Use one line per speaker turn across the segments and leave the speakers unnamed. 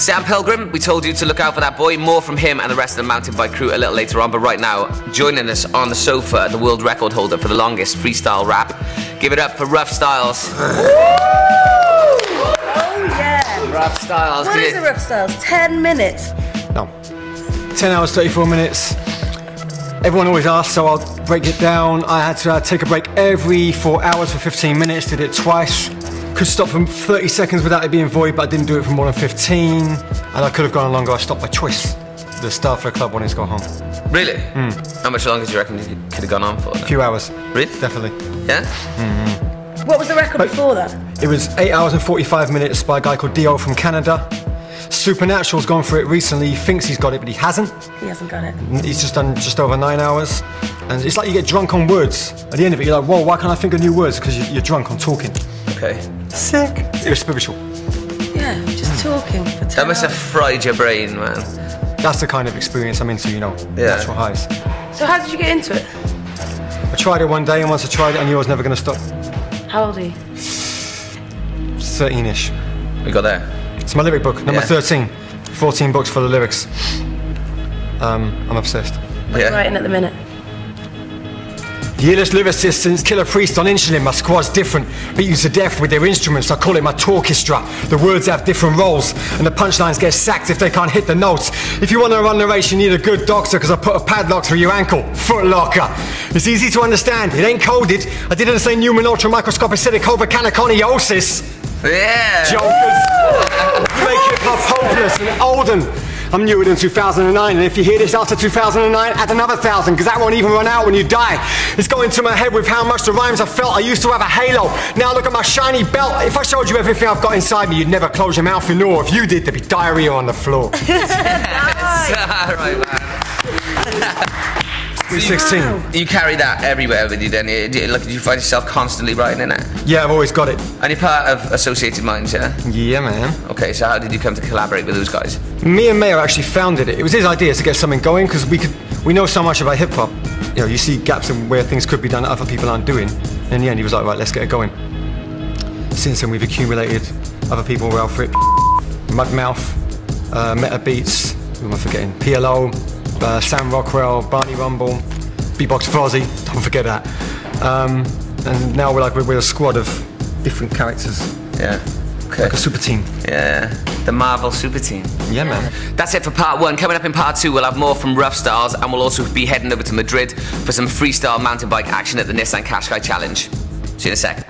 Sam Pilgrim, we told you to look out for that boy. More from him and the rest of the mountain bike crew a little later on, but right now, joining us on the sofa, the world record holder for the longest freestyle rap. Give it up for Ruffstylz.
Oh yeah.
Ruffstylz.
What is a Ruffstylz? 10 minutes?
No. 10 hours, 34 minutes. Everyone always asks, so I'll break it down. I had to take a break every 4 hours for 15 minutes, did it twice. Could stop for 30 seconds without it being void, but I didn't do it for more than 15. And I could have gone longer, I stopped by choice. The staff for the club wanted to go home.
Really? How much longer do you reckon you could have gone on for?
A few hours.
Really?
Definitely.
Yeah?
What was the record before that?
It was 8 hours and 45 minutes by a guy called Dio from Canada. Supernatural's gone for it recently. He thinks he's got it, but he hasn't.
He hasn't got it.
He's just done just over 9 hours. And it's like you get drunk on words. At the end of it, you're like, whoa, why can't I think of new words? Because you're drunk on talking.
Okay.
Sick. It was spiritual.
Yeah, just talking for 10
That must have
hours.
fried your brain, man.
That's the kind of experience I'm into, you know,
Yeah.
natural highs.
So how did you get into it?
I tried it one day, and once I tried it, I knew I was never going to stop.
How old are you?
13-ish.
We got there.
It's my lyric book, number
Yeah.
13. 14 books full of lyrics. I'm obsessed.
What are you writing at the minute?
The illest lyricist since Killer Priest on insulin. My squad's different, beat you to death with their instruments. I call it my talkestra. The words have different roles, and the punchlines get sacked if they can't hit the notes. If you want to run the race, you need a good doctor, because I put a padlock through your ankle. Foot locker. It's easy to understand. It ain't coded. I didn't say human ultra microscopic acidic overcaniconiosis.
Yeah!
Jokers. Make hip-hop hopeless and olden. I'm newer than 2009, and if you hear this after 2009, add another 1,000, because that won't even run out when you die. It's going to my head with how much the rhymes I felt. I used to have a halo. Now look at my shiny belt. If I showed you everything I've got inside me, you'd never close your mouth in awe. If you did, there'd be diarrhea on the floor.
Right, man.
16.
You carry that everywhere with you then? Do you find yourself constantly writing in it?
Yeah, I've always got it.
And you're part of Associated Minds, yeah?
Yeah, man.
Okay, so how did you come to collaborate with those guys?
Me and Mayo actually founded it. It was his idea to get something going, because we know so much about hip-hop. You know, you see gaps in where things could be done that other people aren't doing. And in the end, he was like, right, let's get it going. Since then, we've accumulated other people, Ralph Rip, Mudmouth, Meta Beats, who am I forgetting? PLO, Sam Rockwell, Barney Rumble, Beatbox Fozzy, don't forget that. And now we're a squad of different characters.
Yeah. Okay.
Like a super team.
Yeah. The Marvel Super Team.
Yeah, man.
That's it for part 1. Coming up in part 2, we'll have more from Ruffstylz, and we'll also be heading over to Madrid for some freestyle mountain bike action at the Nissan Qashqai Challenge. See you in a sec.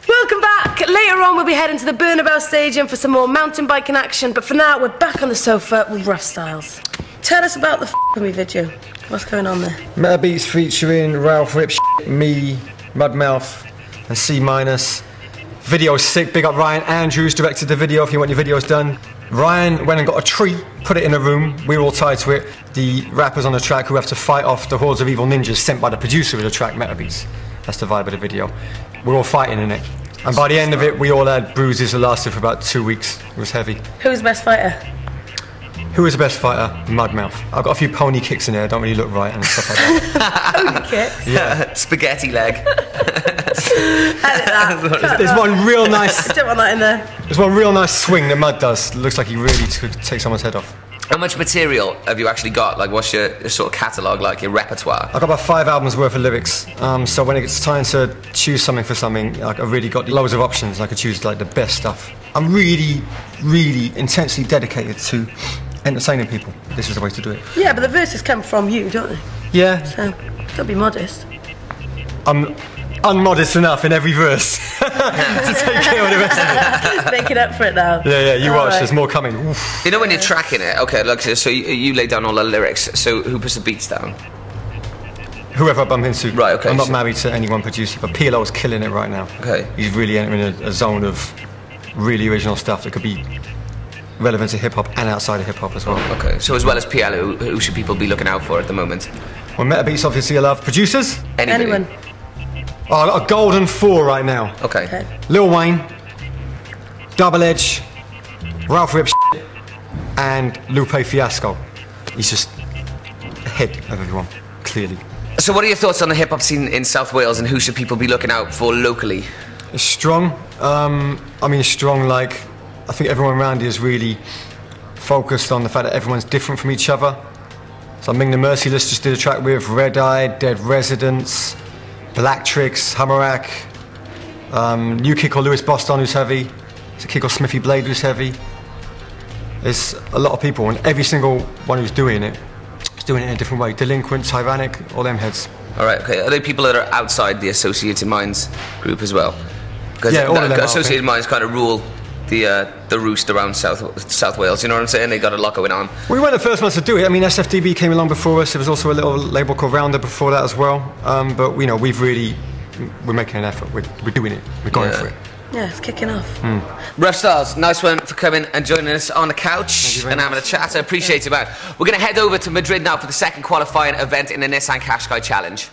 Welcome back. Later on we'll be heading to the Bernabeu Stadium for some more mountain biking action, but for now we're back on the sofa with Ruffstylz. Tell us about the f***ing me video. What's going on there?
Meta Beats featuring Ralph Rip, me, Mudmouth, and C-. Video's sick. Big up Ryan Andrews, directed the video if you want your videos done. Ryan went and got a tree, put it in a room. We were all tied to it. The rappers on the track who have to fight off the hordes of evil ninjas sent by the producer of the track, Meta Beats. That's the vibe of the video. We're all fighting in it. And by the end of it, we all had bruises that lasted for about 2 weeks. It was heavy.
Who's the best fighter?
Who is the best fighter? Mudmouth. I've got a few pony kicks in there, don't really look right and stuff like that.
Pony kicks?
Yeah. Spaghetti leg.
There's one real nice...
I don't want that in there.
There's one real nice swing that Mud does. Looks like he really could take someone's head off.
How much material have you actually got? Like, what's your sort of catalogue, like your repertoire?
I've got about 5 albums worth of lyrics. So when it's time to choose something for something, like, I've really got loads of options. I could choose like the best stuff. I'm really, really intensely dedicated to entertaining people. This is the way to do it.
Yeah, but the verses come from you, don't they?
Yeah.
So, don't be modest.
I'm unmodest enough in every verse to take care of the rest of it.
Making up for it now.
Yeah, you watch,
Right.
there's more coming. Oof.
You know when you're tracking it, okay, look, so you lay down all the lyrics, so who puts the beats down?
Whoever I bump into.
Right, okay.
I'm not married to any one producer, but PLO's killing it right now.
Okay.
He's really entering a zone of really original stuff that could be relevant to hip-hop and outside of hip-hop as well.
Okay, so as well as PL, who should people be looking out for at the moment?
Well, Meta Beats obviously I love. Producers?
Anybody?
Anyone?
Oh, I've got a golden 4 right now.
Okay.
Lil Wayne, Double Edge, Ralph Rip, and Lupe Fiasco. He's just ahead of everyone, clearly.
So what are your thoughts on the hip-hop scene in South Wales, and who should people be looking out for locally?
It's strong. I mean, strong like, I think everyone around here is really focused on the fact that everyone's different from each other. So Ming the Merciless just did a track with Red Eye, Dead Residents, Black Tricks, Hammerack, new kid called Lewis Boston who's heavy, there's a kid called Smithy Blade who's heavy. There's a lot of people, and every single one who's doing it is doing it in a different way. Delinquent, Tyrannic, all them heads.
Alright, okay. Are they people that are outside the Associated Minds group as well? Because
yeah, all of them
Associated Minds kind of rule the roost around South Wales, you know what I'm saying? They got a lot going on.
We weren't the first ones to do it. I mean, SFDB came along before us. There was also a little label called Rounder before that as well. But, you know, we're making an effort. We're doing it. We're going for it.
Yeah, it's kicking off.
Ruffstylz, nice one for coming and joining us on the couch and having a chat. I appreciate it, man. We're going to head over to Madrid now for the second qualifying event in the Nissan Qashqai Challenge.